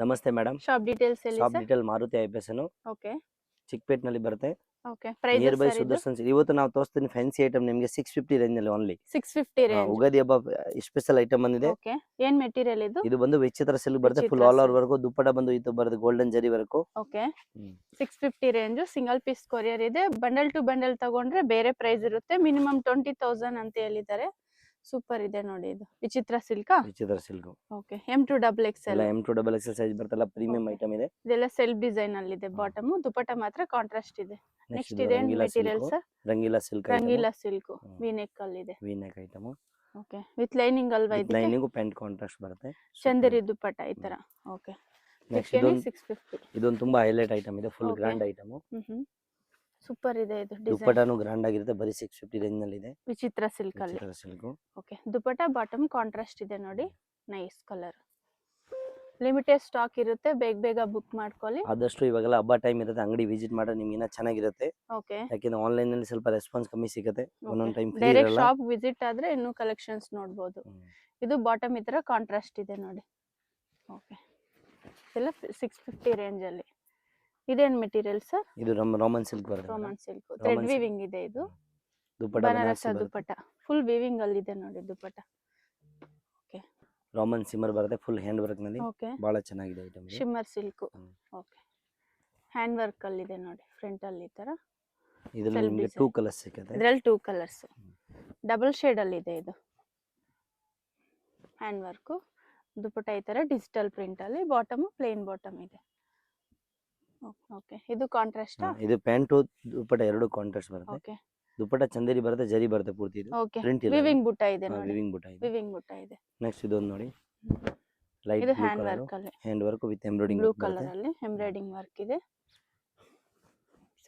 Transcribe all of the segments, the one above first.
ನಮಸ್ತೆ madam. Shop details ಹೇಳಿ shop sir. Detail Maruti ಐಪಿಎಸ್ನು ಓಕೆ ಚಿಕ್ಕಪೇಟ್ನಲ್ಲಿ ಬರುತ್ತೆ. Okay near prices by sir ಇದು ಸುದರ್ಶನ್ ಇವತ್ತು ನಾವು ತೋರಿಸ್ತೀನಿ ಫ್ಯಾನ್ಸಿ ಐಟಮ್ ನಿಮಗೆ 650 ರೇಂಜ್ ಅಲ್ಲಿ ಓನ್ಲಿ. 650 ರೇಂಜ್. ಉಗಾದಿ ಹಬ್ಬ ಸ್ಪೆಷಲ್ ಐಟಮ್ ಬಂದಿದೆ. ಓಕೆ ಏನ್ ಮೆಟೀರಿಯಲ್ ಇದು? ಇದು ಬಂದು ವಿಚಿತ್ರ ಸಿಲ್ಕ್ ಬರುತ್ತೆ. ಫುಲ್ ವಿಚಿತ್ರ all over silk. Work dupatta ಬಂದು ಇದು ಬರುತ್ತೆ golden zari work. Okay 650 range, single piece courier ಇದೆ. ಬಂಡಲ್ ಟು ಬಂಡಲ್ ತಗೊಂಡ್ರೆ ಬೇರೆ ಪ್ರೈಸ್ ಇರುತ್ತೆ. ಮಿನಿಮಮ್ 20,000 ಅಂತ ಹೇಳಿದ್ದಾರೆ. ಸೂಪರ್ ಇದೆ ನೋಡಿ, ಇದು ವಿಚಿತ್ರ silk. Vichitra silk okay M2XXL. ಎಲ್ಲ M2XXL ಸೈಜ್ ಬರ್ತಲ್ಲ, ಪ್ರೀಮಿಯಂ Okay. ಐಟಮ್ ಇದೆ. ಇದೆಲ್ಲ ಸೆಲ್ಫ್ ಡಿಸೈನ್ ಅಲ್ಲಿ ಇದೆ. ಬಾಟಮ್ ದುಪಟ್ಟ ಮಾತ್ರ ಕಾಂಟ್ರಾಸ್ಟ್ ಇದೆ. ನೆಕ್ಸ್ಟ್ ನೆಕ್ಸ್ಟ್ ಇದೆ material sir. Rangeela silk Rangeela silk V neck ಅಲ್ಲಿ ಇದೆ. V neck item okay with lining ಅಲ್ವಾ ಇದಕ್ಕೆ? ಲೈನಿಂಗ್ ಪ್ಯಾಂಟ್ ಕಾಂಟ್ರಾಸ್ಟ್ ಬರುತ್ತೆ. ಚಂದೇರಿ ದುಪಟ್ಟ ಈ ತರ. Okay next 650. ಇದೊಂದು ತುಂಬಾ ಹೈಲೈಟ್ ಐಟಮ್ ಇದೆ. Full Okay. Grand item. Super ಇದೆ ಇದು ಡಿಸೈನ್. ದುಪ್ಪಟನು ಗ್ರ್ಯಾಂಡ್ ಆಗಿರುತ್ತೆ. ಬರೀ 650 ರೇಂಜ್ ನಲ್ಲಿ ಇದೆ. ವಿಚಿತ್ರ ಸಿಲ್ಕ್ ಅಲ್ಲಿ. ವಿಚಿತ್ರ silk okay dupatta bottom contrast ಇದೆ ನೋಡಿ. Nice colour. ಲಿಮಿಟೆಡ್ ಸ್ಟಾಕ್ ಇರುತ್ತೆ, ಬೇಗ ಬೇಗ ಬುಕ್ ಮಾಡ್ಕೊಳ್ಳಿ. ಆದಷ್ಟು ಇವಾಗೆಲ್ಲ ಹಬ್ಬ ಟೈಮ್ ಇರುತ್ತೆ, ಅಂಗಡಿ ವಿಸಿಟ್ ಮಾಡಿದ್ರೆ ನಿಮ್ಗೆ ಇನ್ನೂ ಚೆನ್ನಾಗಿರುತ್ತೆ. ಓಕೆ ಯಾಕೆಂದ್ರೆ ಆನ್ಲೈನ್ ನಲ್ಲಿ ಸ್ವಲ್ಪ ರೆಸ್ಪಾನ್ಸ್ ಕಮ್ಮಿ ಸಿಗುತ್ತೆ. ಒಂದೊಂದು ಟೈಮ್ ಫ್ರೀ ಡೈರೆಕ್ಟ್ ಇರಲ್ಲ. ಶಾಪ್ ವಿಸಿಟ್ ಆದ್ರೆ ಇನ್ನೂ ಕಲೆಕ್ಷನ್ಸ್ ನೋಡಬಹುದು. ಇದು ಬಾಟಮ್ ಈ ತರ ಕಾಂಟ್ರಾಸ್ಟ್ ಇದೆ ನೋಡಿ. ಓಕೆ ಇದೆಲ್ಲ 650 ರೇಂಜ್ ಅಲ್ಲಿ. ಇದೇನ್ ಮೆಟೀರಿಯಲ್ ಸರ್? ಇದು ರೋಮನ್ ಸಿಲ್ಕ್ ಬರುತ್ತೆ. Roman silk thread silk. Weaving ಇದೆ. ಇದು ದುಪ್ಪಟ ಬನಾರಸ ದುಪಟ್ಟ ಫುಲ್ ವೀವಿಂಗ್ ಅಲ್ಲಿ ಇದೆ ನೋಡಿ ದುಪಟ್ಟ. ರೋಮನ್ ಸಿಮರ್ ಬರುತ್ತೆ ಫುಲ್ ಹ್ಯಾಂಡ್ ವರ್ಕ್ ನಲ್ಲಿ. ಓಕೆ ಬಹಳ ಚೆನ್ನಾಗಿದೆ item. Shimmer silk. Okay hand work ಅಲ್ಲಿ ಇದೆ ನೋಡಿ ಫ್ರಂಟ್ ಅಲ್ಲಿ ಈ ತರ. ಇದರಲ್ಲಿ Self ನಿಮಗೆ design. 2 ಕಲರ್ಸ್ ಸಿಗುತ್ತೆ. ಇದರಲ್ಲಿ 2 ಕಲರ್ಸ್ ಡಬಲ್ ಶೇಡ್ ಅಲ್ಲಿ ಇದೆ. ಇದು ಹ್ಯಾಂಡ್ ವರ್ಕ್ ದುಪಟ್ಟ ಈ ತರ ಡಿಜಿಟಲ್ ಪ್ರಿಂಟ್ ಅಲ್ಲಿ. ಬಾಟಮ್ ಪ್ಲೇನ್ ಬಾಟಮ್ ಇದೆ. ಓಕೆ ಇದು ಕಾಂಟ್ರಾಸ್ಟ್. ಇದು ಪ್ಯಾಂಟ್ ದುಪ್ಪಟ ಎರಡು ಕಾಂಟ್ರಾಸ್ಟ್ ಬರುತ್ತೆ. ಓಕೆ ದುಪ್ಪಟ ಚಂದೇರಿ ಬರುತ್ತೆ, ಜರಿ ಬರುತ್ತೆ ಪೂರ್ತಿ. ಇದು ಓಕೆ ಪ್ರಿಂಟ್ ಇಲ್ಲ. ವಿವಿಂಗ್ ಬುಟ್ಟ ಇದೆ ನೋಡಿ. ವಿವಿಂಗ್ ಬುಟ್ಟ ಇದೆ. ವಿವಿಂಗ್ ಬುಟ್ಟ ಇದೆ. ನೆಕ್ಸ್ಟ್ ಇದೊಂದು ನೋಡಿ, ಲೈಟ್ ಇದು ಬ್ಲೂ ಹ್ಯಾಂಡ್ ಕಲರ್. ವರ್ಕ್ ಅಲ್ಲಿ hand work with embroidering blue ಬರುತ್ತೆ. ಕಲರ್ ಅಲ್ಲಿ ಎಂಬ್ರಾಯ್ಡಿಂಗ್ ವರ್ಕ್ ಇದೆ.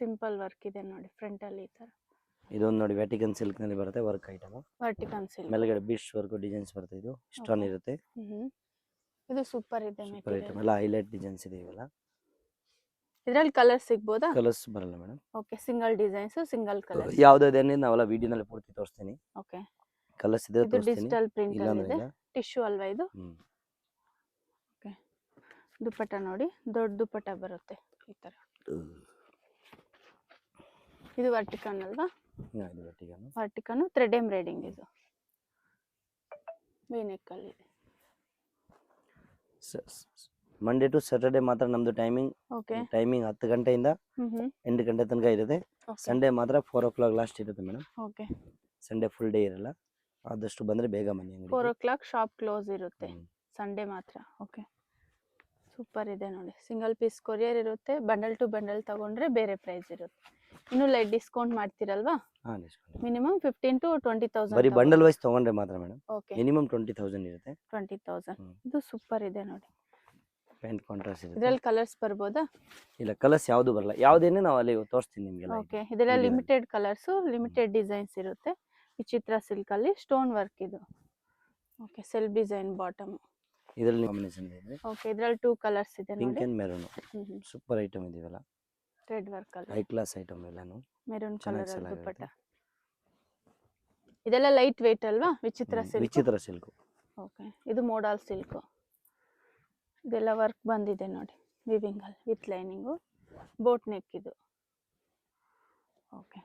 ಸಿಂಪಲ್ ವರ್ಕ್ ಇದೆ ನೋಡಿ ಫ್ರಂಟ್ ಅಲ್ಲಿ ಈ ತರ. ಇದೊಂದು ನೋಡಿ ವ್ಯಾಟಿಕನ್ ಸಿಲ್ಕ್ ನಲ್ಲಿ ಬರುತ್ತೆ ವರ್ಕ್ ಐಟಮ್. ವರ್ಟಿಕಲ್ ಸಿಲ್ಕ್ ಮೇಲ್ಗಡೆ ಬೀಚ್ ವರ್ಕ್ ಡಿಸೈನ್ಸ್ ಬರುತ್ತೆ. ಇದು ಸ್ಟೋನ್ Okay. ಇರುತ್ತೆ. ಇದು ಸೂಪರ್ ಇದೆ ಸೂಪರ್ ಐಟಮ್. ಮೆಟೀರಿಯಲ್. ಎಲ್ಲ ಹೈಲೈಟ್ ಡಿಸೈನ್ಸ್ ಇದೆ ಇವೆಲ್ಲ. ಇದರಲ್ಲಿ ಕಲರ್ ಸಿಗಬಹುದಾ? ಕಲರ್ಸ್ ಬರಲ್ಲ madam. Okay single designs single colour. ಯಾವ್ದಾದೇನೆ ನಾವೆಲ್ಲ ವಿಡಿಯೋನಲ್ಲಿ ಪೂರ್ತಿ ತೋರಿಸ್ತೀನಿ. ಓಕೆ ಕಲರ್ಸ್ ಇದ್ರೆ ಇದು ತೋರಿಸ್ತೀನಿ, ಡಿಜಿಟಲ್ ಪ್ರಿಂಟ್ ಇಲ್ಲ ಅಲ್ಲಿ ಅಂದ್ರೆ ಇದೆ. ಇಲ್ಲ. ಟಿಶ್ಯೂ ಅಲ್ವಾ ಇದು? ಓಕೆ ದುಪಟ್ಟ ನೋಡಿ ದೊಡ್ಡ ದುಪಟ್ಟ ಬರುತ್ತೆ ಈ ತರ. ಇದು ವರ್ಟಿಕಲ್ ಅಲ್ವಾ? ಇದು ವ್ಯಾಟಿಕನ್. Vertical thread embroidering. ಇದು ವಿ ನೆಕ್ ಅಲ್ಲಿ ಇದೆ. ಮಂಡೇ ಟು ಸ್ಯಾಟರ್ಡೆ ಮಾತ್ರ ನಮ್ದು ಟೈಮಿಂಗ್. ಓಕೆ 10 ಗಂಟೆಯಿಂದ 8 ಗಂಟೆ ತನಕ ಇರುತ್ತೆ. ಸಂಡೇ ಮಾತ್ರ 4 o'clock ಲಾಸ್ಟ್ ಇರುತ್ತೆ madam. Okay Sunday full day ಇರಲ್ಲ. ಆದಷ್ಟು ಬಂದ್ರೆ ಬೇಗ ಬನ್ನಿ ಅಂಗಡಿಗೆ. 4 o'clock ಶಾಪ್ ಕ್ಲೋಸ್ ಇರುತ್ತೆ. ಸಂಡೇ ಮಾತ್ರ. ಓಕೆ ಸೂಪರ್ ಇದೆ ನೋಡಿ. ಸಿಂಗಲ್ ಪೀಸ್ ಕೊರಿಯರ್ ಇರುತ್ತೆ. ಬಂಡಲ್ ಟು ಬಂಡಲ್ ತಗೊಂಡ್ರೆ ಬೇರೆ ಪ್ರೈಸ್ ಇರುತ್ತೆ. ಇನ್ನು ಲೈಟ್ ಡಿಸ್ಕೌಂಟ್ ಮಾಡ್ತಿರಲ್ವಾ? ಹಾ ಡಿಸ್ಕೌಂಟ್. Minimum 15,000 to 20,000. ಬರೀ ಬಂಡಲ್ ವೈಸ್ ತಗೊಂಡ್ರೆ ಮಾತ್ರ ಮೇಡಮ್. ಓಕೆ ಮಿನಿಮಮ್ 20,000 ಇರುತ್ತೆ. 20,000. ಇದು ಸೂಪರ್ ಇದೆ ನೋಡಿ. ಪ್ಯಾಂಟ್ ಕಾಂಟ್ರಾಸ್ಟ್ ಇರುತ್ತೆ. ಇದರಲ್ಲಿ ಕಲರ್ಸ್ ಬರ್ಬೋದಾ? ಇಲ್ಲ ಕಲರ್ಸ್ ಯಾವುದು ಬರಲ್ಲ. ಯಾವುದೇನೆ ನಾವು ಅಲ್ಲಿ ತೋರಿಸ್ತೀನಿ ನಿಮಗೆಲ್ಲ. ಓಕೆ ಇದೆಲ್ಲ ಇದೆ. ಲಿಮಿಟೆಡ್ ಕಲರ್ಸ್ ಲಿಮಿಟೆಡ್ ಡಿಸೈನ್ಸ್ ಇರುತ್ತೆ. ವಿಚಿತ್ರ ಸಿಲ್ಕ್ ಅಲ್ಲಿ ಸ್ಟೋನ್ ವರ್ಕ್ ಇದು. Okay self design bottom. ಇದರಲ್ಲಿ ಕಾಂಬಿನೇಷನ್ ಇದೆ. ಓಕೆ ಇದರಲ್ಲಿ 2 ಕಲರ್ಸ್ ಇದೆ ಪಿಂಕ್ ನೋಡಿ. And maroon. ಸೂಪರ್ ಐಟಮ್ ಇದೆಲ್ಲ. ಥ್ರೆಡ್ ವರ್ಕ್ ಅಲ್ಲಿ ಹೈ ಕ್ಲಾಸ್ ಐಟಮ್ ಎಲ್ಲಾನು. ಮೆರೂನ್ ಚೆನ್ನಾಗಿ ಕಲರ್ sell ಅಲ್ಲಿ ದುಪಟ್ಟ. ಆಗಿರುತ್ತೆ. ಇದೆಲ್ಲ ಲೈಟ್ ವೇಟ್ ಅಲ್ವಾ? Vichitra silk. Vichitra silk. Okay ಇದು ಮೋಡಲ್ ಸಿಲ್ಕ್. ಇದೆಲ್ಲ ವರ್ಕ್ ಬಂದಿದೆ ನೋಡಿ ವಿವಿಂಗ್ ಅಲ್ಲಿ ವಿತ್ ಲೈನಿಂಗು. ಬೋಟ್ ನೆಕ್ ಇದು. ಓಕೆ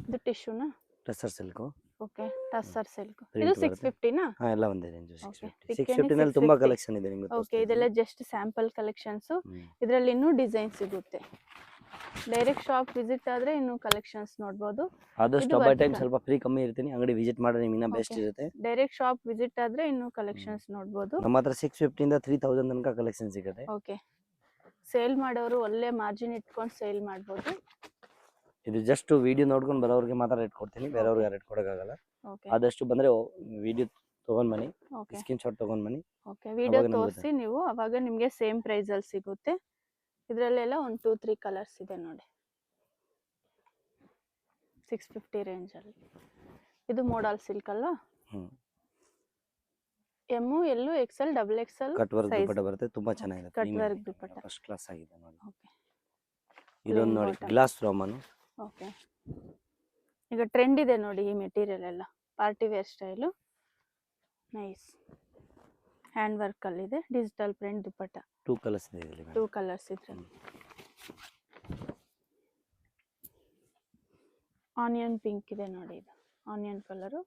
ಇದು ಟಿಶ್ಯೂನಾ? Tussar silk. Okay tussar silk. Print ಇದು ಬರುತ್ತೆ. 650ನಾ? ಹಾ ಎಲ್ಲ ಒಂದೇ ರೇಂಜ್. Okay. 650 ನಲ್ಲಿ ತುಂಬಾ 650. ಕಲೆಕ್ಷನ್ ಇದೆ ನಿಮಗೆ. ಓಕೆ ಇದೆಲ್ಲ ಜಸ್ಟ್ ಸ್ಯಾಂಪಲ್ ಕಲೆಕ್ಷನ್ಸ್. ಇದರಲ್ಲಿ ಇನ್ನೂ ಡಿಸೈನ್ ಸಿಗುತ್ತೆ. ಡೈರೆಕ್ಟ್ ಶಾಪ್ ವಿಸಿಟ್ ಆದ್ರೆ ಇನ್ನೂ ಕಲೆಕ್ಷನ್ಸ್ ನೋಡಬಹುದು. ಆದಷ್ಟು ಇದು ಹಬ್ಬ ಟೈಮ್ vertical. ಸ್ವಲ್ಪ ಫ್ರೀ ಕಮ್ಮಿ ಇರ್ತೀನಿ. ಅಂಗಡಿ ವಿಸಿಟ್ ಮಾಡಿದ್ರೆ ನಿಮ್ಗೆ ಇನ್ನೂ ಬೆಸ್ಟ್ Okay. ಇರುತ್ತೆ. ಡೈರೆಕ್ಟ್ ಶಾಪ್ ವಿಸಿಟ್ ಆದ್ರೆ ಇನ್ನೂ ಕಲೆಕ್ಷನ್ಸ್ ನೋಡಬಹುದು. ನಮ್ಮ ಹತ್ರ 650 ಇಂದ 3000 ತನಕ ಕಲೆಕ್ಷನ್ ಸಿಗುತ್ತೆ. ಓಕೆ ಸೇಲ್ ಮಾಡೋರು ಒಳ್ಳೆ ಮಾರ್ಜಿನ್ ಇಟ್ಕೊಂಡು ಸೇಲ್ ಮಾಡಬಹುದು. ಇದು ಜಸ್ಟ್ ವಿಡಿಯೋ ನೋಡ್ಕೊಂಡು ಬರೋರಿಗೆ ಮಾತ್ರ ರೇಟ್ ಕೊಡ್ತೀನಿ, ಬೇರೆಯವ್ರಿಗೆ ರೇಟ್ ಕೊಡೋಕ್ಕಾಗಲ್ಲ. ಓಕೆ ಆದಷ್ಟು ಬಂದ್ರೆ ವಿಡಿಯೋ ತಗೊಂಡ್ ಬನ್ನಿ, ಓಕೆ ಸ್ಕ್ರೀನ್ ಶಾಟ್ ತಗೊಂಡ್ ಬನ್ನಿ. ಓಕೆ ವಿಡಿಯೋ ಅವಾಗ ನಮ್ಗೆ ತೋರಿಸಿ ನೀವು, ಅವಾಗ ನಿಮಗೆ ಸೇಮ್ ಪ್ರೈಸ್ ಅಲ್ಲಿ ಸಿಗುತ್ತೆ. ಇದರಲ್ಲೆಲ್ಲ 1 2 3 ಕಲರ್ಸ್ ಇದೆ ನೋಡಿ. 650 ರೇಂಜ್ ಅಲ್ಲಿ. ಇದು ಮೋಡಲ್ ಸಿಲ್ಕ್ ಅಲ್ವಾ? M L XL XXL cut work size. Dupatta ಬರುತ್ತೆ, ತುಂಬಾ ಚೆನ್ನಾಗಿದೆ. Cut work dupatta. First class ಆಗಿದೆ ನೋಡಿ. ಓಕೆ ಇದೊಂದು ನೋಡಿ bottom. Glass Roman. ಓಕೆ ಈಗ ಟ್ರೆಂಡ್ ಇದೆ ನೋಡಿ ಈ ಮೆಟೀರಿಯಲ್ ಎಲ್ಲ. Party wear style. Nice. Hand work ಅಲ್ಲಿ ಇದೆ, ಡಿಜಿಟಲ್ ಪ್ರಿಂಟ್ ದುಪ್ಪಟ್ಟ. 2 ಕಲರ್ಸ್ ಇದೆ ಇದರಲ್ಲಿ 2 ಕಲರ್ಸ್ ಇದ್ರಲ್ಲಿ. ಆನಿಯನ್ ಪಿಂಕ್ ಇದೆ ನೋಡಿ, ಇದು ಆನಿಯನ್ ಕಲರು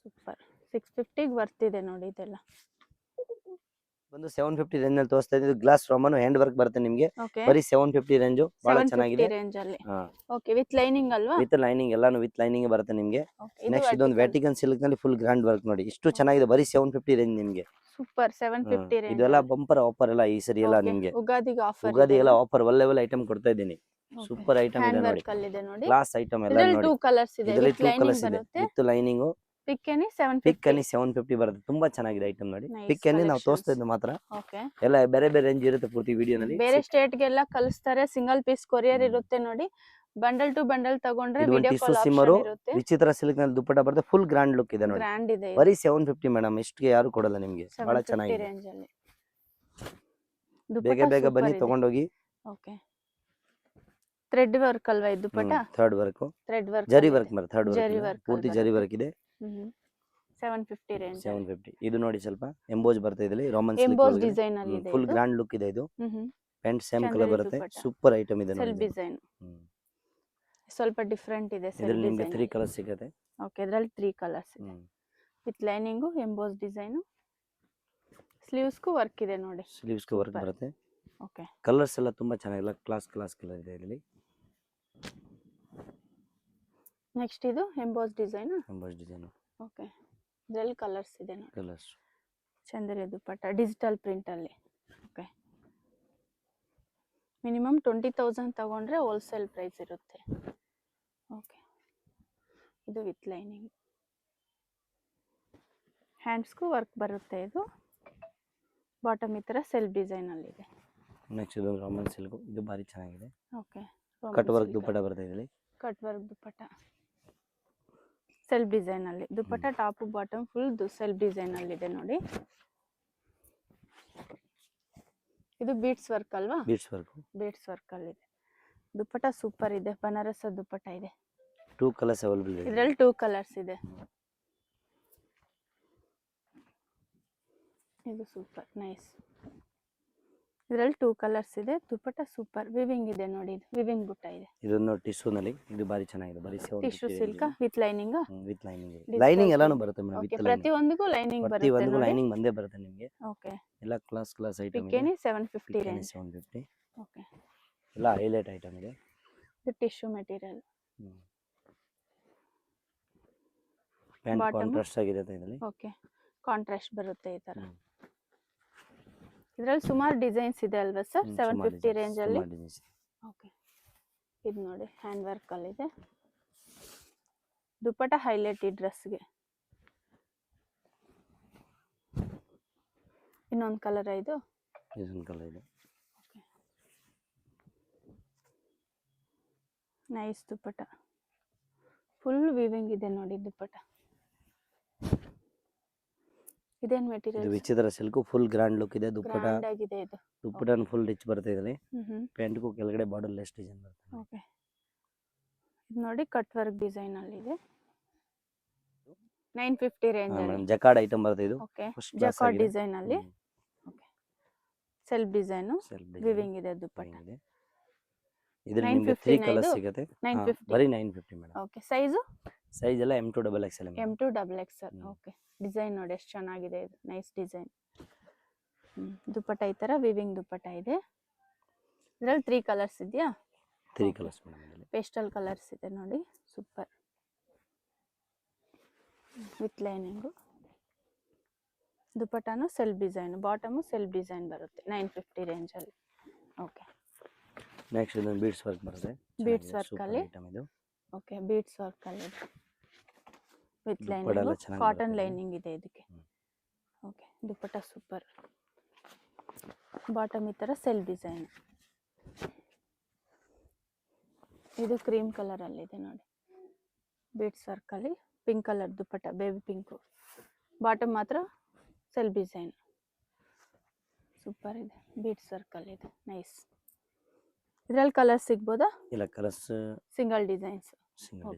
ಸೂಪರ್. 650 ವರ್ತ್ ಇದೆ ನೋಡಿ ಇದೆಲ್ಲ. ಒಂದು 750 ರೇಂಜ್ ಅಲ್ಲಿ ತೋರಿಸ್ತಾ ಇದ್ದೀವಿ. ಗ್ಲಾಸ್ ರೋಮನ್ ಹ್ಯಾಂಡ್ ವರ್ಕ್ ಬರುತ್ತೆ ನಿಮಗೆ, ಓಕೆ ಬರೀ 750 ರೇಂಜ್, ಬಹಳ 750 ಚೆನ್ನಾಗಿದೆ. ರೇಂಜ್ ಅಲ್ಲಿ. ಹಾ, ಓಕೆ ವಿತ್ ಲೈನಿಂಗ್ ಅಲ್ವಾ? ವಿತ್ ಲೈನಿಂಗ್, ಎಲ್ಲಾನು ವಿತ್ ಲೈನಿಂಗ್ ಬರುತ್ತೆ ನಿಮಗೆ. ಓಕೆ ಇದು ನೆಕ್ಸ್ಟ್ ಇದೊಂದು ವ್ಯಾಟಿಕನ್ ಸಿಲ್ಕ್ ನಲ್ಲಿ ಫುಲ್ ಗ್ರ್ಯಾಂಡ್ ವರ್ಕ್ ನೋಡಿ, ಇಷ್ಟು ಚೆನ್ನಾಗಿದೆ, ಬರೀ 750 ರೇಂಜ್ ನಿಮಗೆ. Super 750 range. ಇದೆಲ್ಲ ಬಂಪರ್ ಆಫರ್ ಎಲ್ಲ ಈ ಸರಿ ಎಲ್ಲ ನಿಮಗೆ. ಉಗಾದಿಗೆ ಆಫರ್ ಉಗಾದಿ ಎಲ್ಲ ಆಫರ್ ಒಳ್ಳೆ ಐಟಮ್ ಕೊಡ್ತಾ ಇದ್ದೀನಿ. ಸೂಪರ್ ಐಟಮ್ ಇದೆ ಹ್ಯಾಂಡ್ ನೋಡಿ, ವರ್ಕ್ ಅಲ್ಲಿ ಇದೆ ನೋಡಿ. ಕ್ಲಾಸ್ ಐಟಮ್ ಎಲ್ಲ ಇದರಲ್ಲಿ ನೋಡಿ. 2 ಕಲರ್ಸ್ ಇದೆ, ಇದರಲ್ಲಿ ವಿತ್ 2 ಲೈನಿಂಗ್ ಕಲರ್ಸ್ ಇದೆ, ಬರುತ್ತೆ. With lining. ಪಿಕ್ ಎನಿ ಪಿಕ್ 750. ಅನ್ನಿ 750 ಬರುತ್ತೆ, ತುಂಬಾ ಚೆನ್ನಾಗಿದೆ ಐಟಮ್ ನೋಡಿ. Nice ಪಿಕ್ ಅನ್ನಿ ನಾವು collections. ತೋರಿಸ್ತಾ ಇದ್ದು ಮಾತ್ರ, ಓಕೆ ಎಲ್ಲ ಬೇರೆ ಬೇರೆ ರೇಂಜ್ ಇರುತ್ತೆ ಪೂರ್ತಿ ವಿಡಿಯೋನಲ್ಲಿ. ಬೇರೆ ಸ್ಟೇಟ್ ಗೆಲ್ಲ ಕಳಿಸ್ತಾರೆ, ಸಿಂಗಲ್ ಪೀಸ್ ಕೊರಿಯರ್ ಇರುತ್ತೆ ನೋಡಿ. ಬಂಡಲ್ ಟು ಬಂಡಲ್ ತಗೊಂಡ್ರೆ ಇದು ಒಂದು ವಿಡಿಯೋ ಟಿಶ್ಯೂ ಕಾಲ್ ಸಿಮ್ಮರು ಆಪ್ಷನ್ ಇರುತ್ತೆ. ವಿಚಿತ್ರ ಸಿಲ್ಕ್ ನಲ್ಲಿ ದುಪ್ಪಟ್ಟ ಬರುತ್ತೆ, ಫುಲ್ ಗ್ರ್ಯಾಂಡ್ ಲುಕ್ ಇದೆ ನೋಡಿ. ಗ್ರ್ಯಾಂಡ್ ಇದೆ, ಬರೀ 750 ಮೇಡಮ್, ಇಷ್ಟಿಗೆ ಯಾರು ಕೊಡಲ್ಲ ನಿಮಗೆ, ಬಹಳ 750 ಚೆನ್ನಾಗಿದೆ. ರೇಂಜ್ ಅಲ್ಲಿ. ಬೇಗ ಬೇಗ ಬನ್ನಿ ತಗೊಂಡೋಗಿ. ಓಕೆ ಥ್ರೆಡ್ ವರ್ಕ್ ಅಲ್ವಾ ಇದು ದುಪ್ಪಟ್ಟ? ಥರ್ಡ್ ವರ್ಕ್, ಥ್ರೆಡ್ ವರ್ಕ್, ಜರಿ ವರ್ಕ್ ಬರುತ್ತೆ. ಥರ್ಡ್ ಜರಿ ವರ್ಕ್ ವರ್ಕ್ ಪೂರ್ತಿ ಜರಿ ವರ್ಕ್ ಇದೆ. 750 ರೇಂಜ್. 750. ಇದು ನೋಡಿ ಸ್ವಲ್ಪ ಎಂಬೋಸ್ ಬರುತ್ತೆ ಇದರಲ್ಲಿ, ರೋಮನ್ ಸಿಲ್ಕ್ ಎಂಬೋಸ್ ಡಿಸೈನ್ ಅಲ್ಲಿ ಇದೆ. ಫುಲ್ ಗ್ರ್ಯಾಂಡ್ ಲುಕ್ ಇದೆ ಇದು. ಪ್ಯಾಂಟ್ ಸೇಮ್ ಚಂದೇರಿ ಕಲರ್ ಬರುತ್ತೆ, ದುಪ್ಪಟ್ಟ. ಸೂಪರ್ ಐಟಮ್ ಇದೆ ಸೆಲ್ಫ್ ನೋಡಿ. ಡಿಸೈನ್ ಸ್ವಲ್ಪ ಡಿಫರೆಂಟ್ ಇದೆ. ಇದರಲ್ಲಿ ನಿಮಗೆ 3 ಕಲರ್ಸ್ ಸಿಗುತ್ತೆ. ಓಕೆ ಇದರಲ್ಲಿ 3 ಕಲರ್ಸ್ ಇದೆ, with lining, emboss design. Sleeves ಗೂ ವರ್ಕ್ ಇದೆ ನೋಡಿ. ಸ್ಲೀವ್ಸ್ ಗೂ ವರ್ಕ್ ಬರುತ್ತೆ. ಓಕೆ ಕಲರ್ಸ್ ಎಲ್ಲ ತುಂಬಾ ಚೆನ್ನಾಗಿಲ್ಲ, ಕ್ಲಾಸ್ ಕಲರ್ ಇದೆ ಇದರಲ್ಲಿ. ನೆಕ್ಸ್ಟ್ ಇದು ಎಂಬೋಸ್ ಡಿಸೈನ್. ಓಕೆ ಇದರಲ್ಲಿ ಕಲರ್ಸ್ ಇದೆ ನೋಡಿ. ಕಲರ್ಸ್ ಚಂದೇರಿ ದುಪ್ಪಟ್ಟ ಡಿಜಿಟಲ್ ಪ್ರಿಂಟ್ ಅಲ್ಲಿ. ಓಕೆ ಮಿನಿಮಮ್ 20,000 ತಗೊಂಡ್ರೆ ಹೋಲ್ಸೇಲ್ ಪ್ರೈಸ್ ಇರುತ್ತೆ. ಓಕೆ ಇದು ವಿತ್ ಲೈನಿಂಗ್, ಹ್ಯಾಂಡ್ಸ್ಗೂ ವರ್ಕ್ ಬರುತ್ತೆ. ಇದು ಬಾಟಮ್ ಈ ತರ ಸೆಲ್ಫ್ ಡಿಸೈನ್ ಅಲ್ಲಿ ಇದೆ. ನೆಕ್ಸ್ಟ್ ಇದು ರೋಮನ್ ಸಿಲ್ಕ್, ಇದು ಭಾರಿ ಚೆನ್ನಾಗಿದೆ. ಓಕೆ ಕಟ್ ವರ್ಕ್ ದುಪ್ಪಟ್ಟ ಬರುತ್ತೆ ಇದರಲ್ಲಿ. Cut work dupatta self design ಅಲ್ಲಿ. Dupatta top bottom full self design ಅಲ್ಲಿ ಇದೆ ನೋಡಿ. ಇದು ಬೀಟ್ಸ್ ವರ್ಕ್ ಅಲ್ವಾ? ಬೀಟ್ಸ್ ವರ್ಕ್ ಅಲ್ಲಿ ಇದೆ. ದುಪ್ಪಟ್ಟ ಸೂಪರ್ ಇದೆ, ಬನಾರಸ್ ದುಪ್ಪಟ್ಟ ಇದೆ. 2 ಕಲರ್ಸ್ ಅವೈಲೇಬಲ್ ಇದೆ ಇದರಲ್ಲಿ 2 ಕಲರ್ಸ್ ಇದೆ. ಇದು ಸೂಪರ್ ನೈಸ್. ಇದರಲ್ಲಿ 2 ಕಲರ್ಸ್ ಇದೆ. ದುಪ್ಪಟ್ಟ ಸೂಪರ್ ವಿವಿಂಗ್ ಇದೆ ನೋಡಿ, ಇದು ವಿವಿಂಗ್ ಬುಟ್ಟ ಇದೆ. ಇದೊಂದು ಟಿಶ್ಯೂ ನಲ್ಲಿ, ಇದು ಭಾರಿ ಚೆನ್ನಾಗಿದೆ, ಬರೀ 750 tissue silk with lining. With lining, lining ಎಲ್ಲಾನು ಬರುತ್ತೆ ಮೇಡಮ್. ಓಕೆ ಪ್ರತಿಯೊಂದಿಗೂ ಲೈನಿಂಗ್ ಬರುತ್ತೆ, ಪ್ರತಿಯೊಂದಿಗೂ ಲೈನಿಂಗ್ ಬಂದೇ ಬರುತ್ತೆ ನಿಮಗೆ. ಓಕೆ ಎಲ್ಲ ಕ್ಲಾಸ್ ಐಟಮ್ ಇದೆ. ಪಿಕೆನಿ 750 ರೇಂಜ್. 750. ಓಕೆ ಎಲ್ಲ ಹೈಲೈಟ್ ಐಟಮ್ ಇದೆ. ಇದು ಟಿಶ್ಯೂ ಮೆಟೀರಿಯಲ್. ಪ್ಯಾಂಟ್ ಕಾಂಟ್ರಾಸ್ಟ್ ಆಗಿರುತ್ತೆ ಇದರಲ್ಲಿ. ಓಕೆ ಕಾಂಟ್ರಾಸ್ಟ್ ಬರುತ್ತೆ ಈ ತರ. ಇದರಲ್ಲಿ ಸುಮಾರು ಡಿಸೈನ್ಸ್ ಇದೆ ಅಲ್ವಾ ಸರ್? 750 ರೇಂಜ್ ಅಲ್ಲಿ. ಓಕೆ ಇದು ನೋಡಿ ಹ್ಯಾಂಡ್ ವರ್ಕ್ ಅಲ್ಲಿ ಇದೆ. ದುಪ್ಪಟ್ಟ ಹೈಲೈಟ್ ಈ ಡ್ರೆಸ್ಗೆ. ಇನ್ನೊಂದು ಕಲರ್ ಇದು. ಇದೊಂದು ಕಲರ್ ಇದೆ. ಓಕೆ ನೈಸ್ ದುಪ್ಪಟ್ಟ ಫುಲ್ ವಿವಿಂಗ್ ಇದೆ ನೋಡಿ ದುಪ್ಪಟ್ಟ. ಇದೇನ್ ಮೆಟೀರಿಯಲ್? ಇದು ವಿಚಿತ್ರ ಸಿಲ್ಕ್, ಫುಲ್ ಗ್ರ್ಯಾಂಡ್ ಲುಕ್ ಇದೆ. ದುಪ್ಪಟ್ಟ ಗ್ರ್ಯಾಂಡ್ ಆಗಿದೆ ಇದು. ದುಪ್ಪಟ್ಟ ಫುಲ್ ರಿಚ್ ಬರುತ್ತೆ ಇದರಲ್ಲಿ. ಪ್ಯಾಂಟ್ಗೂ ಕೆಳಗಡೆ ಬಾರ್ಡರ್ ಲೆಸ್ ಡಿಸೈನ್ ಬರುತ್ತೆ. ಓಕೆ ಇದು ನೋಡಿ ಕಟ್ ವರ್ಕ್ ಡಿಸೈನ್ ಅಲ್ಲಿ ಇದೆ. 950 ರೇಂಜ್ ಅಲ್ಲಿ. ಮೇಡಂ ಜಕಾರ್ಡ್ ಐಟಮ್ ಬರುತ್ತೆ ಇದು. ಓಕೆ ಜಕಾರ್ಡ್ ಡಿಸೈನ್ ಅಲ್ಲಿ. ಓಕೆ ಸೆಲ್ಫ್ ಡಿಸೈನ್ ವಿವಿಂಗ್ ಇದೆ ದುಪ್ಪಟ್ಟ. ಇದರಲ್ಲಿ ನಿಮಗೆ 3 ಕಲರ್ಸ್ ಸಿಗುತ್ತೆ. 950 ಬರೀ 950 ಮೇಡಂ. ಓಕೆ ಸೈಜ್ ಎಲ್ಲ M2 XXL. M2 XXL. Okay design ನೋಡಿ ಎಷ್ಟು ಚೆನ್ನಾಗಿದೆ ಇದು, ನೈಸ್ ಡಿಸೈನ್. ದುಪ್ಪಟ್ಟ ಈ ತರ ವಿವಿಂಗ್ ದುಪ್ಪಟ್ಟ ಇದೆ. ಇದರಲ್ಲಿ 3 ಕಲರ್ಸ್ ಇದೆಯಾ? 3 ಕಲರ್ಸ್ ಮೇಡಂ. ಇದರಲ್ಲಿ ಪೇಸ್ಟಲ್ ಕಲರ್ಸ್ ಇದೆ ನೋಡಿ, ಸೂಪರ್ ವಿತ್ ಲೈನಿಂಗ್. ದುಪ್ಪಟ್ಟನು self design, bottom self design ಬರುತ್ತೆ 950 ರೇಂಜ್ ಅಲ್ಲಿ. ಓಕೆ ನೆಕ್ಸ್ಟ್ ಇದು ಬೀಡ್ಸ್ ವರ್ಕ್ ಬರುತ್ತೆ. ಬೀಡ್ಸ್ ವರ್ಕ್ ಅಲ್ಲಿ ಐಟಮ್ ಇದು. ಓಕೆ ಬೀಡ್ಸ್ ವರ್ಕ್ ಅಲ್ಲಿ ವಿತ್ ಲೈನಿಂಗ್, ಕಾಟನ್ ಲೈನಿಂಗ್ ಇದೆ ಇದಕ್ಕೆ. Okay dupatta super. ಬಾಟಮ್ ಈ ತರ ಸೆಲ್ಫ್ ಡಿಸೈನ್. ಇದು ಕ್ರೀಮ್ ಕಲರ್ ಅಲ್ಲಿ ಇದೆ ನೋಡಿ, ಬೀಡ್ಸ್ ವರ್ಕ್ ಅಲ್ಲಿ. Pink colour dupatta, baby pink. Bottom ಮಾತ್ರ ಸೆಲ್ಫ್ ಡಿಸೈನ್, ಸೂಪರ್ ಇದೆ. ಬೀಡ್ಸ್ ವರ್ಕ್ ಅಲ್ಲಿ ಇದೆ, ನೈಸ್. ಇದರಲ್ಲಿ ಕಲರ್ ಸಿಗ್ಬೋದಾ? ಇಲ್ಲ colours single designs.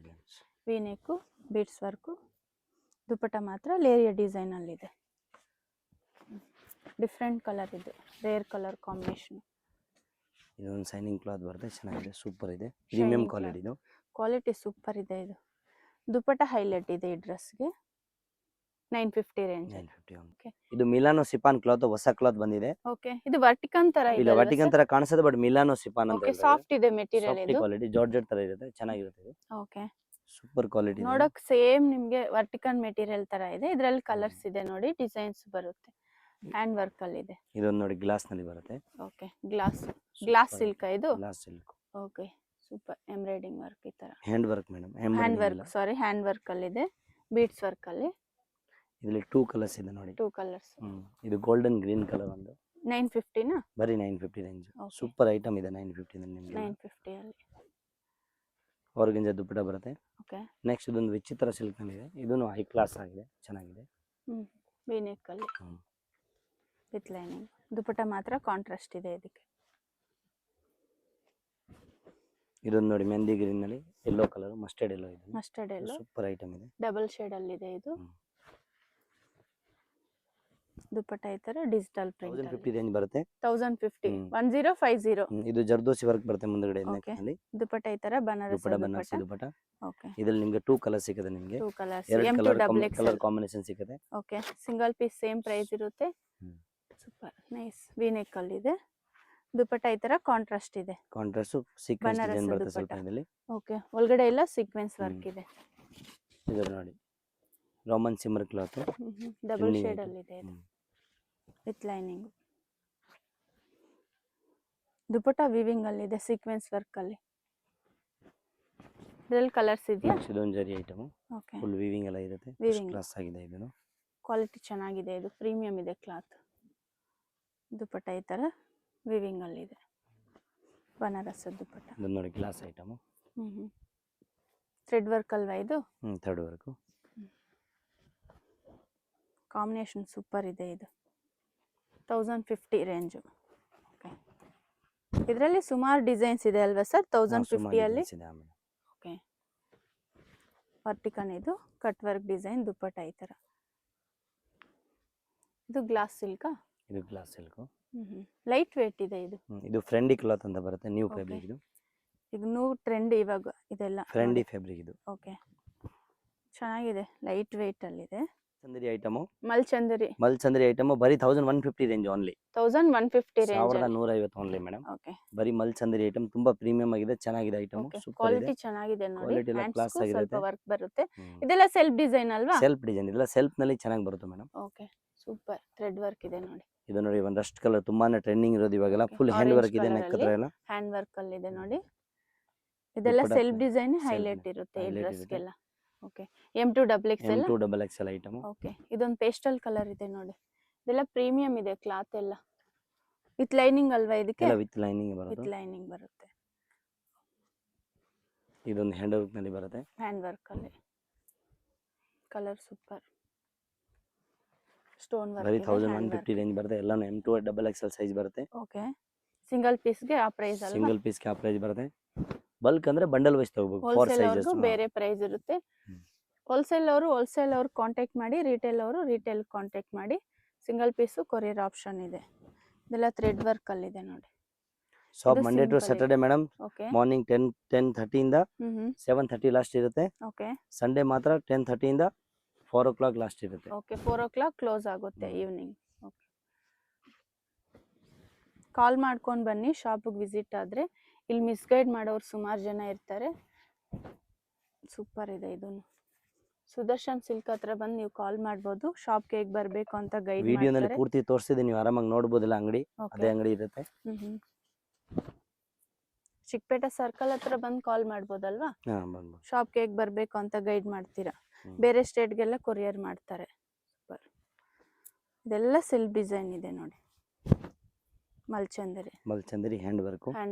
V neck, beads work. Dupatta ಮಾತ್ರ ಲೇರಿಯ ಡಿಸೈನ್ ಅಲ್ಲಿ ಇದೆ. ಡಿಫ್ರೆಂಟ್ ಕಲರ್ ಇದೆ, ರೇರ್ ಕಲರ್ ಕಾಂಬಿನೇಷನ್. ಇದೊಂದು ಸೈನಿಂಗ್ ಕ್ಲಾತ್ ಬರುತ್ತೆ, ಚೆನ್ನಾಗಿದೆ, ಸೂಪರ್ ಇದೆ, ಪ್ರೀಮಿಯಂ ಕ್ವಾಲಿಟಿ ಇದು. ಕ್ವಾಲಿಟಿ ಸೂಪರ್ ಇದೆ ಇದು. ದುಪಟ್ಟ ಹೈಲೈಟ್ ಇದೆ ಈ ಡ್ರೆಸ್ಗೆ. 950 ರೇಂಜ್. 950. Okay. ಇದು ಮಿಲಾನೋ ಸಿಪಾನ್ ಕ್ಲಾತ್, ಹೊಸ ಕ್ಲಾತ್ ಬಂದಿದೆ. ಓಕೆ, ಇದು ವರ್ಟಿಕನ್ ತರ ಇದೆ ಇಲ್ಲ ಅಲ್ವಾ ವರ್ಟಿಕನ್ sir? ತರ ಕಾಣಿಸುತ್ತೆ, ಬಟ್ ಮಿಲಾನೋ ಸಿಪಾನ್ ಅಂತ ಓಕೆ, ಹೇಳ್ತಾರೆ. ಸಾಫ್ಟ್ ಇದೆ ಮೆಟೀರಿಯಲ್ ಸಾಫ್ಟ್ ಇದು. ಕ್ವಾಲಿಟಿ, ಜಾರ್ಜೆಟ್ ತರ ಇರುತ್ತೆ, ಚೆನ್ನಾಗಿರುತ್ತೆ ಇದು. Okay, super quality. ನೋಡಕ್ ಸೇಮ್ ನಿಮ್ಗೆ ವರ್ಟಿಕನ್ ಮೆಟೀರಿಯಲ್ ತರ ಇದೆ. ಇದ್ರಲ್ಲಿ ಕಲರ್ಸ್ ಇದೆ ನೋಡಿ, ಡಿಸೈನ್ಸ್ ಬರುತ್ತೆ, ಹ್ಯಾಂಡ್ ವರ್ಕ್ ಅಲ್ಲಿ ಇದೆ. ಇದೊಂದು ನೋಡಿ ಗ್ಲಾಸ್ ನಲ್ಲಿ ಬರುತ್ತೆ. ಓಕೆ, ಗ್ಲಾಸ್ ಸಿಲ್ಕ್ ಇದು. Glass silk. Okay, super. Embroidery work ಈ ತರ. Hand work madam, hand work, sorry, hand work ಅಲ್ಲಿ ಇದೆ, ಬೀಡ್ಸ್ ವರ್ಕ್ ಅಲ್ಲಿ. ಇದರಲ್ಲಿ 2 ಕಲರ್ಸ್ ಇದೆ ನೋಡಿ. 2 ಕಲರ್ಸ್. ಇದು ಗೋಲ್ಡನ್ ಗ್ರೀನ್ ಕಲರ್ ಒಂದು. 950 ನಾ? ಬರೀ 950 ರೇಂಜ್. Okay. ಸೂಪರ್ ಐಟಮ್ ಇದೆ 950 ನಿಮಗೆ. 950 ಅಲ್ಲಿ. ಆರ್ಗಂಜಾ ದುಪ್ಪಟ್ಟ ಬರುತ್ತೆ. ಓಕೆ. ನೆಕ್ಸ್ಟ್ ಇದೊಂದು ವಿಚಿತ್ರ ಸಿಲ್ಕ್ ನಲ್ಲಿ ಇದೆ, ಇದನ್ನು ಹೈ ಕ್ಲಾಸ್ ಆಗಿದೆ, ಚೆನ್ನಾಗಿದೆ. ವಿ-ನೆಕ್ ಅಲ್ಲಿ ವಿತ್ ಲೈನಿಂಗ್. ದುಪಟ್ಟ ಮಾತ್ರ ಕಾಂಟ್ರಾಸ್ಟ್ ಇದೆ ಇದಕ್ಕೆ. ಇದೊಂದು ನೋಡಿ ಮೆಹಂದಿ ಗ್ರೀನ್ ನಲ್ಲಿ ಯೆಲ್ಲೋ ಕಲರ್, ಮಸ್ಟರ್ಡ್ ಯೆಲ್ಲೋ ಇದೆ. ಮಸ್ಟರ್ಡ್ ಯೆಲ್ಲೋ ಸೂಪರ್ ಐಟಮ್ ಇದೆ. ಡಬಲ್ ಶೇಡ್ ಅಲ್ಲಿ ಇದೆ ಇದು. ದುಪಟ್ಟ ಈ ತರ ಡಿಜಿಟಲ್ ಪ್ರಿಂಟ್. 1050 ರೇಂಜ್ ಬರುತ್ತೆ. 1050. 1050. ಇದು ಜರ್ದೋಸಿ ವರ್ಕ್ ಬರುತ್ತೆ ಮುಂದಗಡೆ ನೆಕ್ ನಲ್ಲಿ. ದುಪಟ್ಟ ಈ ತರ ಬನಾರಸಿ ದುಪಟ್ಟ. ಓಕೆ. ಇದರಲ್ಲಿ ನಿಮಗೆ 2 ಕಲರ್ ಸಿಗುತ್ತೆ ನಿಮಗೆ. 2 ಕಲರ್ಸ್. ಎರಡು M2 ಕಲರ್ ಕಾಂಬಿನೇಷನ್ ಸಿಗುತ್ತೆ. Okay, single piece same price ಇರುತ್ತೆ. Super nice. ವಿ-ನೆಕ್ ಅಲ್ಲಿ ಇದೆ. ದುಪಟ್ಟ ಈ ತರ ಕಾಂಟ್ರಾಸ್ಟ್ ಇದೆ. ಕಾಂಟ್ರಾಸ್ಟ್ ಸೀಕ್ವೆನ್ಸ್ ಡಿಸೈನ್ ಬರುತ್ತೆ ಸ್ವಲ್ಪ ಇದರಲ್ಲಿ. ಓಕೆ, ಒಳಗಡೆ ಎಲ್ಲ ಸೀಕ್ವೆನ್ಸ್ ವರ್ಕ್ ಇದೆ. ಇದು ನೋಡಿ Roman simmer cloth, double shade ಅಲ್ಲಿ ಇದೆ ಇದು ವಿತ್ ಲೈನಿಂಗ್. ದುಪಟ್ಟ ವಿವಿಂಗ್ ಅಲ್ಲಿ ಇದೆ, ಸೀಕ್ವೆನ್ಸ್ ವರ್ಕ್ ಅಲ್ಲಿ. ಇದರಲ್ಲಿ ಕಲರ್ಸ್ ಇದೆಯಾ? ಇದೊಂದು ಜರಿ ಐಟಮ್. ಓಕೆ, ಫುಲ್ ವೀವಿಂಗ್ ಎಲ್ಲ ಇರುತ್ತೆ, Weaving. ಕ್ಲಾಸ್ ಆಗಿದೆ ಇದು. ಕ್ವಾಲಿಟಿ ಚೆನ್ನಾಗಿದೆ, ಇದು ಪ್ರೀಮಿಯಂ ಇದೆ ಕ್ಲಾತ್. ದುಪಟ್ಟ ಈ ತರ ವಿವಿಂಗ್ ಅಲ್ಲಿ ಇದೆ, ಬನಾರಸ್ ದುಪಟ್ಟ. ಇದು ನೋಡಿ ಗ್ಲಾಸ್ ಐಟಮ್. ಥ್ರೆಡ್ ವರ್ಕ್ ಅಲ್ವಾ ಇದು? Third work. ಕಾಂಬಿನೇಷನ್ ಸೂಪರ್ ಇದೆ ಇದು. 1050 ರೇಂಜ್. ಓಕೆ, ಇದರಲ್ಲಿ ಸುಮಾರು ಡಿಸೈನ್ಸ್ ಇದೆ ಅಲ್ವಾ ಸರ್? 1050 ಅಲ್ಲಿ. ಓಕೆ, ವರ್ಟಿಕನ್ ಇದು ಕಟ್ ವರ್ಕ್ ಡಿಸೈನ್, ದುಪಟ್ಟ ಈ ತರ. ಇದು ಗ್ಲಾಸ್ ಸಿಲ್ಕಾ? ಇದು ಗ್ಲಾಸ್ ಸಿಲ್ಕ್. ಲೈಟ್ ವೇಟ್ ಇದೆ ಇದು. ಇದು ಫ್ರೆಂಡಿ ಕ್ಲಾತ್ ಅಂತ ಬರುತ್ತೆ, ನ್ಯೂ ಫ್ಯಾಬ್ರಿಕ್ ಇದು. ಈಗ ನ್ಯೂ ಟ್ರೆಂಡ್ ಇವಾಗ ಇದೆಲ್ಲ ಫ್ರೆಂಡಿ ಫ್ಯಾಬ್ರಿಕ್ ಇದು. ಓಕೆ, ಚೆನ್ನಾಗಿದೆ, ಲೈಟ್ ವೇಟ್ ಅಲ್ಲಿ ಇದೆ. ಚಂದರಿ ಐಟಮ್. ಮಲ್ಚಂದರಿ ಐಟಮ್ ಬರೀ 1150 range only. 1150 range. 1150 only madam. Okay, ಬರೀ ಮಲ್ಚಂದರಿ ಐಟಮ್, ತುಂಬಾ ಪ್ರೀಮಿಯಂ ಆಗಿದೆ, ಚೆನ್ನಾಗಿದೆ ಐಟಮ್. ಸೂಪರ್ ಕ್ವಾಲಿಟಿ ಇದೆ, ಚೆನ್ನಾಗಿದೆ ನೋಡಿ. ಕ್ವಾಲಿಟಿ ಎಲ್ಲ ಕ್ಲಾಸ್ ಆಗಿರುತ್ತೆ. ಸ್ವಲ್ಪ ವರ್ಕ್ ಬರುತ್ತೆ. ಇದೆಲ್ಲ ಸೆಲ್ಫ್ ಡಿಸೈನ್ ಅಲ್ವಾ? ಸೆಲ್ಫ್ ಡಿಸೈನ್, ಇದೆಲ್ಲ ಸೆಲ್ಫ್ ನಲ್ಲಿ ಚೆನ್ನಾಗಿ ಬರುತ್ತೆ madam. Okay, super. Thread work ಇದೆ ನೋಡಿ. ಇದು ನೋಡಿ ಒಂದು ರಸ್ಟ್ ಕಲರ್ ತುಂಬಾನೇ ಟ್ರೆಂಡಿಂಗ್ ಇರೋದು ಇವಾಗೆಲ್ಲ. ಫುಲ್ ಹ್ಯಾಂಡ್ ವರ್ಕ್ ಇದೆ, ನೆಕ್ ಹತ್ರ ಎಲ್ಲ ಹ್ಯಾಂಡ್ ವರ್ಕ್ ಅಲ್ಲಿ ಇದೆ ನೋಡಿ. ಇದೆಲ್ಲ ಸೆಲ್ಫ್ ಡಿಸೈನ್ ಹೈಲೈಟ್ ಇರುತ್ತೆ ಈ ಡ್ರೆಸ್ಗೆಲ್ಲ. Okay, M2XXL item. ಓಕೆ, ಇದೊಂದು ಪೇಸ್ಟಲ್ ಕಲರ್ ಇದೆ ನೋಡಿ. ಇದೆಲ್ಲ ಪ್ರೀಮಿಯಂ ಇದೆ ಕ್ಲಾತ್ ಎಲ್ಲ. ವಿತ್ ಲೈನಿಂಗ್ ಅಲ್ವಾ ಇದಕ್ಕೆ? ವಿತ್ ಲೈನಿಂಗ್ ಬರುತ್ತೆ. ವಿತ್ ಲೈನಿಂಗ್ ಬರುತ್ತೆ. ಇದೊಂದು ಹ್ಯಾಂಡ್ ವರ್ಕ್ ನಲ್ಲಿ ಬರುತ್ತೆ. ಹ್ಯಾಂಡ್ ವರ್ಕ್ ಅಲ್ಲಿ ಕಲರ್ ಸೂಪರ್. ಸ್ಟೋನ್ ವರ್ಕ್ ಬರೀ ಇದೆ. 1150 ರೇಂಜ್ ಬರುತ್ತೆ. ಎಲ್ಲಾನು M2XXL ಸೈಜ್ ಬರುತ್ತೆ. ಓಕೆ, ಸಿಂಗಲ್ ಪೀಸ್ ಗೆ ಆ ಪ್ರೈಸ್ ಅಲ್ವಾ? ಸಿಂಗಲ್ ಪೀಸ್ ಗೆ ಆ ಪ್ರೈಸ್ ಬರುತ್ತೆ. ಬಲ್ಕ್ ಅಂದ್ರೆ ಬಂಡಲ್ ವೈಸ್ ತಗೋಬೇಕು. 4 ಸೈಜಸ್ ಬೇರೆ ಪ್ರೈಸ್ ಇರುತ್ತೆ. ಹೋಲ್ಸೇಲ್ ಅವರು ಕಾಂಟ್ಯಾಕ್ಟ್ ಮಾಡಿ, ರಿಟೇಲ್ ಕಾಂಟ್ಯಾಕ್ಟ್ ಮಾಡಿ. ಸಿಂಗಲ್ ಪೀಸು ಕೊರಿಯರ್ ಆಪ್ಷನ್ ಇದೆ. ಇದೆಲ್ಲ ಥ್ರೆಡ್ ವರ್ಕ್ ಅಲ್ಲಿ ಇದೆ ನೋಡಿ. Shop Monday to Saturday madam. Okay, morning 10:30 ಇಂದ 7:30 ಲಾಸ್ಟ್ ಇರುತ್ತೆ. ಓಕೆ, ಸಂಡೇ ಮಾತ್ರ 10:30 ಇಂದ 4 o'clock ಲಾಸ್ಟ್ ಇರುತ್ತೆ. ಓಕೆ, 4 o'clock ಕ್ಲೋಸ್ ಆಗುತ್ತೆ ಈವ್ನಿಂಗ್. ಓಕೆ, ಕಾಲ್ ಮಾಡ್ಕೊಂಡು ಬನ್ನಿ ಶಾಪಿಗೆ ವಿಸಿಟ್ ಆದರೆ. ಇಲ್ಲಿ ಮಿಸ್ಗೈಡ್ ಮಾಡೋರು ಸುಮಾರು ಜನ ಇರ್ತಾರೆ. ಸೂಪರ್ ಇದೆ ಇದು. ಸುದರ್ಶನ್ ಸಿಲ್ಕ್ ಹತ್ರ ಬಂದು ನೀವು ಕಾಲ್ ಮಾಡ್ಬೋದು. ಶಾಪ್ಗೆ ಹೇಗೆ ಬರಬೇಕು ಅಂತ ಗೈಡ್ ವಿಡಿಯೋನಲ್ಲಿ ಪೂರ್ತಿ ತೋರಿಸಿದೆ, ನೀವು ಆರಾಮಾಗಿ ನೋಡಬಹುದಿಲ್ಲ. ಅಂಗಡಿ ಅದೇ ಅಂಗಡಿ ಇರುತ್ತೆ. ಚಿಕ್ಕಪೇಟೆ ಸರ್ಕಲ್ ಹತ್ರ ಬಂದು ಕಾಲ್ ಮಾಡ್ಬೋದಲ್ವಾ? ಬಂದ್ಬೋದು. ಶಾಪ್ಗೆ ಹೇಗೆ ಬರಬೇಕು ಅಂತ ಗೈಡ್ ಮಾಡ್ತೀರಾ. ಬೇರೆ ಸ್ಟೇಟ್ಗೆಲ್ಲ ಕೊರಿಯರ್ ಮಾಡ್ತಾರೆ. ಸೂಪರ್. ಇದೆಲ್ಲ ಸಿಲ್ಕ್ ಡಿಸೈನ್ ಇದೆ ನೋಡಿ. ಮಲ್ಚಂದರಿ ಹ್ಯಾಂಡ್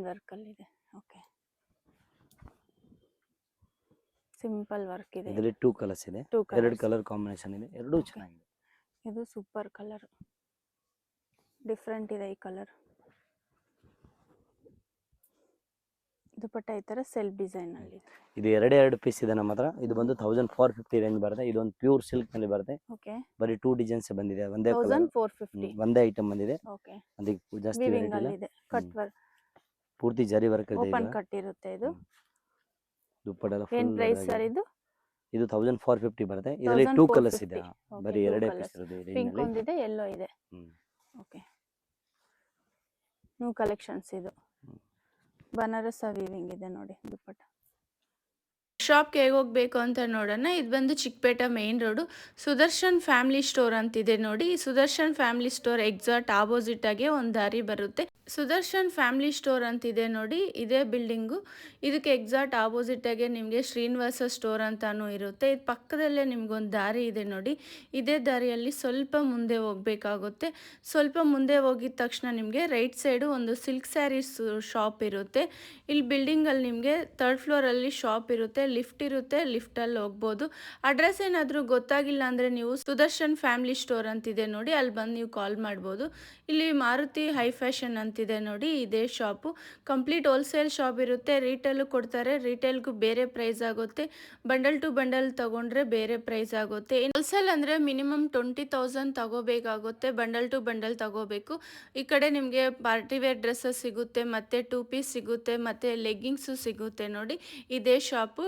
ವರ್ಕ್ ಅಲ್ಲಿ ಇದೆ. ಓಕೆ, ಸಿಂಪಲ್ ವರ್ಕ್ ಇದೆ. ಇದರಲ್ಲಿ 2 ಕಲರ್ಸ್ ಇದೆ, 2 ಕಲರ್ ಕಾಂಬಿನೇಷನ್ ಇದೆ, ಎರಡೂ ಚೆನ್ನಾಗಿದೆ. ಇದು ಸೂಪರ್ ಕಲರ್, ಡಿಫ್ರೆಂಟ್ ಇದೆ ಈ ಕಲರ್. ದುಪಟ್ಟ ಈ ತರ ಸೆಲ್ಫ್ ಡಿಸೈನ್ ಅಲ್ಲಿ. ಇದು ಎರಡು ಪೀಸ್ ಇದೆ ನಮ್ಮ ಹತ್ರ. ಇದು ಬಂದು 1450 ರೇಂಜ್ ಬರುತ್ತೆ. ಇದೊಂದು ಪ್ಯೂರ್ ಸಿಲ್ಕ್ ನಲ್ಲಿ ಬರುತ್ತೆ. ಓಕೆ. ಬರೀ 2 ಡಿಸೈನ್ಸ್ ಬಂದಿದೆ, ಒಂದೇ ಕಲರ್, 1450. ಒಂದೇ ಐಟಮ್ ಬಂದಿದೆ. ಓಕೆ. ಅದಕ್ಕೆ ಜಾಸ್ತಿ ವಿವಿಂಗ್ ವೆರೈಟಿ ಇಲ್ಲ. ಅಲ್ಲಿ ಇದೆ, ಕಟ್ ವರ್ಕ್, ಪೂರ್ತಿ ಜರಿ ವರ್ಕ್ ಇದೆ. ಓಪನ್ ಕಟ್ ಇರುತ್ತೆ ಇದು. ದುಪ್ಪಟ್ಟ ಎಲ್ಲ ಏನ್ ಫುಲ್ ಪ್ರೈಸ್ ಸರ್ ಇದು? ಇದು 1450 ಬರುತ್ತೆ. ಇದರಲ್ಲಿ 2 ಕಲರ್ಸ್ ಇದೆ. ಬರೀ ಎರಡೇ ಪೀಸ್ ಇರೋದು ಈ ರೇಂಜ್ ಪಿಂಕ್ ನಲ್ಲಿ. ಒಂದಿದೆ, ಯೆಲ್ಲೋ ಇದೆ. ಓಕೆ. ನ್ಯೂ ಕಲೆಕ್ಷನ್ಸ್ ಇದು. ಬನಾರಸ್ ವೀವಿಂಗ್ ಇದೆ ನೋಡಿ ದುಪ್ಪಟ್ಟ. ಶಾಪ್ಗೆ ಹೇಗೆ ಹೋಗಬೇಕು ಅಂತ ನೋಡೋಣ. ಇದು ಬಂದು Chikkapete main road, Sudarshan family store ಅಂತಿದೆ ನೋಡಿ. ಈ Sudarshan family store exact opposite ಆಗಿ ಒಂದು ದಾರಿ ಬರುತ್ತೆ. ಸುದರ್ಶನ್ ಫ್ಯಾಮಿಲಿ ಸ್ಟೋರ್ ಅಂತಿದೆ ನೋಡಿ, ಇದೇ ಬಿಲ್ಡಿಂಗು. ಇದಕ್ಕೆ ಎಕ್ಸಾಕ್ಟ್ ಆಪೋಸಿಟ್ ಆಗಿ ನಿಮಗೆ ಶ್ರೀನಿವಾಸ ಸ್ಟೋರ್ ಅಂತಾನೂ ಇರುತ್ತೆ. ಇದು ಪಕ್ಕದಲ್ಲೇ ನಿಮ್ಗೊಂದು ದಾರಿ ಇದೆ ನೋಡಿ. ಇದೇ ದಾರಿಯಲ್ಲಿ ಸ್ವಲ್ಪ ಮುಂದೆ ಹೋಗಬೇಕಾಗುತ್ತೆ. ಸ್ವಲ್ಪ ಮುಂದೆ ಹೋಗಿದ ತಕ್ಷಣ ನಿಮಗೆ ರೈಟ್ ಸೈಡು ಒಂದು ಸಿಲ್ಕ್ ಸ್ಯಾರೀಸ್ ಶಾಪ್ ಇರುತ್ತೆ. ಇಲ್ಲಿ ಬಿಲ್ಡಿಂಗಲ್ಲಿ ನಿಮಗೆ 3rd ಫ್ಲೋರಲ್ಲಿ ಶಾಪ್ ಇರುತ್ತೆ, ಲಿಫ್ಟ್ ಇರುತ್ತೆ, ಲಿಫ್ಟಲ್ಲಿ ಹೋಗ್ಬೋದು. ಅಡ್ರೆಸ್ ಏನಾದರೂ ಗೊತ್ತಾಗಿಲ್ಲ ಅಂದರೆ ನೀವು ಸುದರ್ಶನ್ ಫ್ಯಾಮಿಲಿ ಸ್ಟೋರ್ ಅಂತಿದೆ ನೋಡಿ, ಅಲ್ಲಿ ಬಂದು ನೀವು ಕಾಲ್ ಮಾಡ್ಬೋದು. ಇಲ್ಲಿ ಮಾರುತಿ ಹೈ ಫ್ಯಾಷನ್ ಅಂತಿದೆ ನೋಡಿ, ಇದೇ ಶಾಪು. ಕಂಪ್ಲೀಟ್ ಹೋಲ್ಸೇಲ್ ಶಾಪ್ ಇರುತ್ತೆ, ರಿಟೇಲು ಕೊಡ್ತಾರೆ. ರಿಟೇಲ್ಗೂ ಬೇರೆ ಪ್ರೈಸ್ ಆಗುತ್ತೆ, ಬಂಡಲ್ ಟು ಬಂಡಲ್ ತಗೊಂಡ್ರೆ ಬೇರೆ ಪ್ರೈಸ್ ಆಗುತ್ತೆ. ಹೋಲ್ಸೇಲ್ ಅಂದರೆ ಮಿನಿಮಮ್ 20,000 ತಗೋಬೇಕಾಗುತ್ತೆ, ಬಂಡಲ್ ಟು ಬಂಡಲ್ ತಗೋಬೇಕು. ಈ ಕಡೆ ನಿಮಗೆ ಪಾರ್ಟಿ ವೇರ್ ಡ್ರೆಸ್ಸಸ್ ಸಿಗುತ್ತೆ, ಮತ್ತು 2 ಪೀಸ್ ಸಿಗುತ್ತೆ, ಮತ್ತು ಲೆಗ್ಗಿಂಗ್ಸು ಸಿಗುತ್ತೆ ನೋಡಿ. ಇದೇ ಶಾಪು